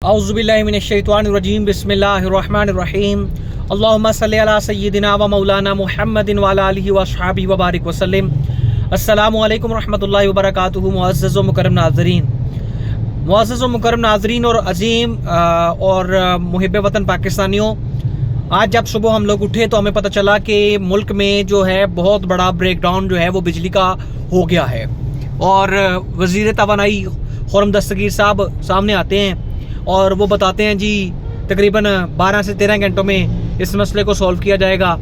औज़ुबिल्लाहिमिनश्शैतानिर्रजीम बिस्मिल्लाहिर्रहमानिर्रहीम अल्लाहुम्मा सल्लि अला सय्यिदिना व मौलाना मुहम्मदिन व अला आलिहि व अस्हाबिहि व बारिक वसल्लम। अस्सलामु अलैकुम रहमतुल्लाहि व बरकातुहू। मुअज़्ज़ज़ व मुकर्रम नाज़रीन और अज़ीम और मुहिब्बे वतन पाकिस्तानियों, आज जब सुबह हम लोग उठे तो हमें पता चला कि मुल्क में जो है बहुत बड़ा ब्रेकडाउन जो है वो बिजली का हो गया है। और वज़ीर तवानाई खुर्रम दस्तगीर साहब सामने आते हैं और वो बताते हैं जी तकरीबन 12 से 13 घंटों में इस मसले को सॉल्व किया जाएगा,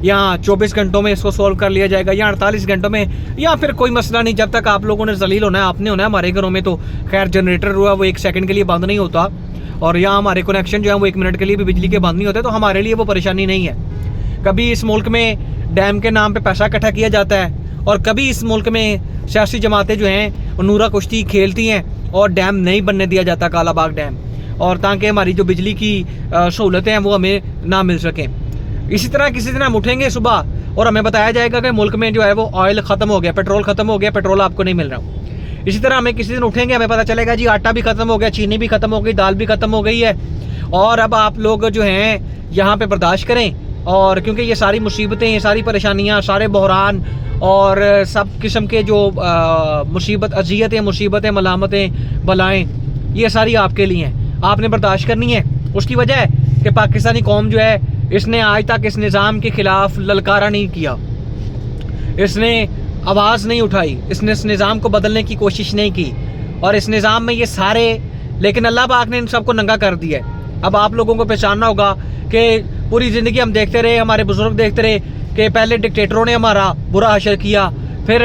या 24 घंटों में इसको सॉल्व कर लिया जाएगा, या 48 घंटों में, या फिर कोई मसला नहीं। जब तक आप लोगों ने जलील होना है, आपने होना है। हमारे घरों में तो खैर जनरेटर हुआ वो 1 सेकंड के लिए बंद नहीं होता, और यहाँ हमारे कनेक्शन जो है वो 1 मिनट के लिए भी बिजली के बंद नहीं होते, तो हमारे लिए वो परेशानी नहीं है। कभी इस मुल्क में डैम के नाम पर पैसा इकट्ठा किया जाता है, और कभी इस मुल्क में सियासी जमातें जो हैं वो नूरा कुश्ती खेलती हैं और डैम नहीं बनने दिया जाता, कालाबाग डैम, और ताकि हमारी जो बिजली की सहूलतें हैं वो हमें ना मिल सकें। इसी तरह किसी दिन हम उठेंगे सुबह और हमें बताया जाएगा कि मुल्क में जो है वो ऑयल ख़त्म हो गया, पेट्रोल ख़त्म हो गया, पेट्रोल आपको नहीं मिल रहा। इसी तरह हमें किसी दिन उठेंगे, हमें पता चलेगा जी आटा भी ख़त्म हो गया, चीनी भी ख़त्म हो गई, दाल भी ख़त्म हो गई है, और अब आप लोग जो हैं यहाँ पर बर्दाश्त करें। और क्योंकि ये सारी मुसीबतें, ये सारी परेशानियाँ, सारे बहरान और सब किस्म के जो मुसीबत, मुसीबतें, मलामतें, बलाएँ, ये सारी आपके लिए हैं, आपने बर्दाश्त करनी है। उसकी वजह है कि पाकिस्तानी कौम जो है इसने आज तक इस निज़ाम के ख़िलाफ़ ललकारा नहीं किया, इसने आवाज़ नहीं उठाई, इसने इस निज़ाम को बदलने की कोशिश नहीं की। और इस निज़ाम में ये सारे, लेकिन अल्लाह पाक ने इन सबको नंगा कर दिया है। अब आप लोगों को पहचानना होगा कि पूरी ज़िंदगी हम देखते रहे, हमारे बुज़ुर्ग देखते रहे कि पहले डिक्टेटरों ने हमारा बुरा हशर किया, फिर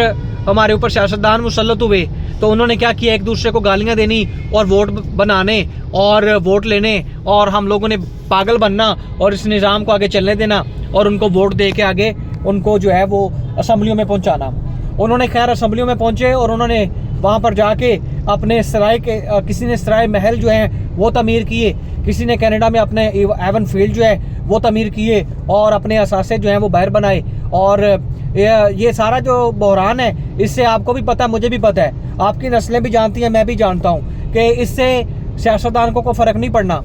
हमारे ऊपर सियासतदान मुसल्लत हुए, तो उन्होंने क्या किया, एक दूसरे को गालियां देनी और वोट बनाने और वोट लेने, और हम लोगों ने पागल बनना और इस निज़ाम को आगे चलने देना, और उनको वोट दे के आगे उनको जो है वो असम्बलियों में पहुंचाना। उन्होंने खैर असम्बलियों में पहुंचे और उन्होंने वहाँ पर जाके अपने सराय के, किसी ने सराय महल जो हैं वो तमीर किए, किसी ने कनाडा में अपने एवन फील्ड जो है वो तमीर किए, और अपने असासे जो हैं वो बाहर बनाए। और ये सारा जो बहरान है, इससे आपको भी पता है, मुझे भी पता है, आपकी नस्लें भी जानती हैं, मैं भी जानता हूँ कि इससे सियासतदान को फ़र्क नहीं पड़ना।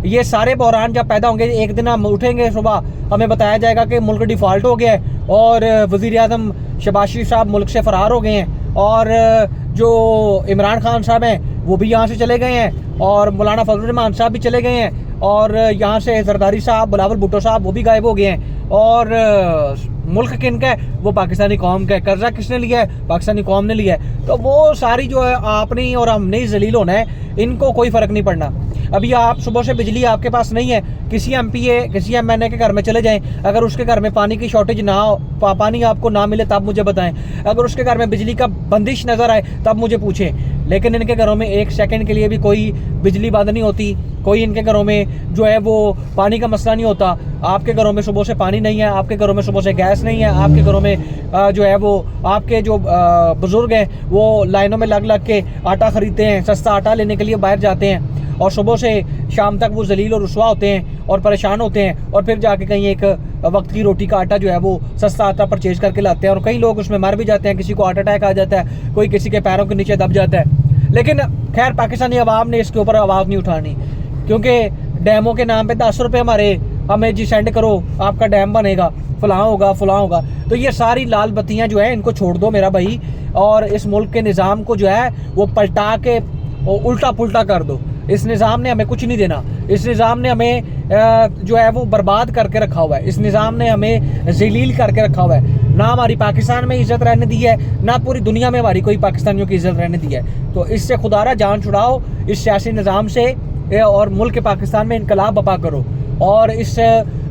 ये सारे बहरान जब पैदा होंगे, एक दिन हम उठेंगे सुबह, हमें बताया जाएगा कि मुल्क डिफ़ॉल्ट हो गया है और वज़ीर आज़म शहबाज शरीफ साहब मुल्क से फ़रार हो गए हैं, और जो इमरान खान साहब हैं वो भी यहाँ से चले गए हैं, और मौलाना फजल रहमान साहब भी चले गए हैं, और यहाँ से जरदारी साहब, बिलावल भुट्टो साहब वो भी गायब हो गए हैं। और मुल्क किन का है, वो पाकिस्तानी कौम का है। कर्जा किसने लिया है, पाकिस्तानी कौम ने लिया है। तो वो सारी जो है आपने और हमने ही जलील होना है, इनको कोई फ़र्क नहीं पड़ना। अभी आप सुबह से बिजली आपके पास नहीं है, किसी MPA, किसी MNA के घर में चले जाएं, अगर उसके घर में पानी की शॉर्टेज ना हो, पानी आपको ना मिले, तब मुझे बताएं। अगर उसके घर में बिजली का बंदिश नज़र आए तब मुझे पूछें। लेकिन इनके घरों में 1 सेकंड के लिए भी कोई बिजली बंद नहीं होती, कोई इनके घरों में जो है वो पानी का मसला नहीं होता। आपके घरों में सुबह से पानी नहीं है, आपके घरों में सुबह से गैस नहीं है, आपके घरों में जो है वो आपके जो बुज़ुर्ग हैं वो लाइनों में लग लग के आटा ख़रीदते हैं, सस्ता आटा लेने के लिए बाहर जाते हैं, और सुबह से शाम तक वो जलील और रुसवा होते हैं और परेशान होते हैं, और फिर जाके कहीं एक वक्त की रोटी का आटा जो है वो सस्ता आटा परचेज करके लाते हैं, और कई लोग उसमें मर भी जाते हैं, किसी को हार्ट अटैक आ जाता है, कोई किसी के पैरों के नीचे दब जाता है। लेकिन खैर पाकिस्तानी अवाम ने इसके ऊपर आवाज़ नहीं उठानी, क्योंकि डैमों के नाम पे 10 रुपये हमें जी सेंड करो, आपका डैम बनेगा, फलां होगा। तो ये सारी लाल बत्तियाँ जो है इनको छोड़ दो मेरा भाई, और इस मुल्क के निज़ाम को जो है वो पलटा के उल्टा पुल्टा कर दो। इस निज़ाम ने हमें कुछ नहीं देना, इस निज़ाम ने हमें जो है वो बर्बाद करके रखा हुआ है, इस निज़ाम ने हमें ज़लील करके रखा हुआ है। ना हमारी पाकिस्तान में इज़्ज़त रहने दी है, ना पूरी दुनिया में हमारी कोई पाकिस्तानियों की इज़्ज़त रहने दी है। तो इससे खुदारा जान छुड़ाओ, इस सियासी निज़ाम से, और मुल्क पाकिस्तान में इनकलाब बपा करो, और इस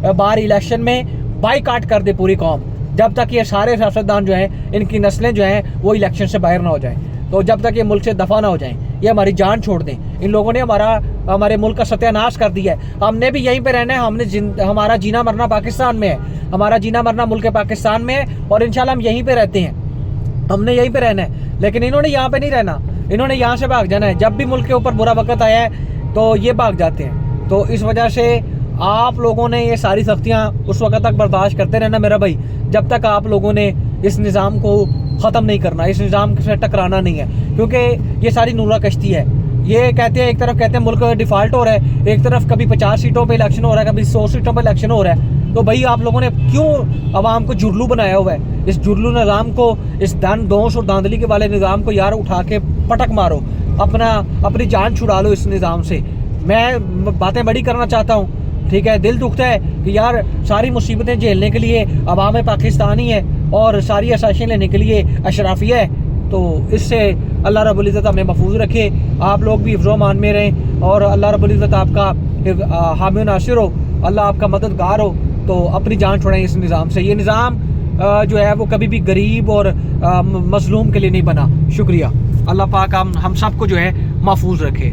बार इलेक्शन में बाईकाट कर दे पूरी कौम, जब तक ये सारे सियासतदान जो हैं, इनकी नस्लें जो हैं वो इलेक्शन से बाहर ना हो जाएं। तो जब तक ये मुल्क से दफ़ा ना हो जाएं, ये हमारी जान छोड़ दें। इन लोगों ने हमारे मुल्क का सत्यानाश कर दिया है। हमने भी यहीं पे रहना है, हमारा जीना मरना पाकिस्तान में है, हमारा जीना मरना मुल्क पाकिस्तान में है, और इंशाल्लाह हम यहीं पे रहते हैं, हमने यहीं पे रहना है। लेकिन इन्होंने यहाँ पे नहीं रहना, इन्होंने यहाँ से भाग जाना है। जब भी मुल्क के ऊपर बुरा वक्त आया है तो ये भाग जाते हैं। तो इस वजह से आप लोगों ने ये सारी सख्तियाँ उस वक्त तक बर्दाश्त करते रहना मेरा भाई, जब तक आप लोगों ने इस निज़ाम को ख़त्म नहीं करना, इस निज़ाम से टकराना नहीं है, क्योंकि ये सारी नूरा कश्ती है। ये कहते हैं, एक तरफ कहते हैं मुल्क डिफॉल्ट हो रहा है, एक तरफ कभी 50 सीटों पे इलेक्शन हो रहा है, कभी 100 सीटों पे इलेक्शन हो रहा है। तो भाई आप लोगों ने क्यों आवाम को जुर्लू बनाया हुआ है? इस जुर्लू निज़ाम को, इस दोष और धांधली के वाले निज़ाम को यार उठा के पटक मारो, अपनी जान छुड़ा लो इस निज़ाम से। मैं बातें बड़ी करना चाहता हूँ, ठीक है, दिल दुखता है कि यार सारी मुसीबतें झेलने के लिए अवाम पाकिस्तानी है और सारी आसाइशें लेने के लिए अशराफिया है। तो इससे अल्लाह रब्बुल इज़्ज़त हमें महफूज रखे, आप लोग भी हिफ्ज़ व अमान में रहें और अल्लाह रब्बुल इज़्ज़त आपका हामी नासिर हो, अल्लाह आपका मददगार हो। तो अपनी जान छुड़ाएं इस निज़ाम से। ये निज़ाम जो है वो कभी भी गरीब और मजलूम के लिए नहीं बना। शुक्रिया। अल्लाह पाक हम सबको जो है महफूज रखे।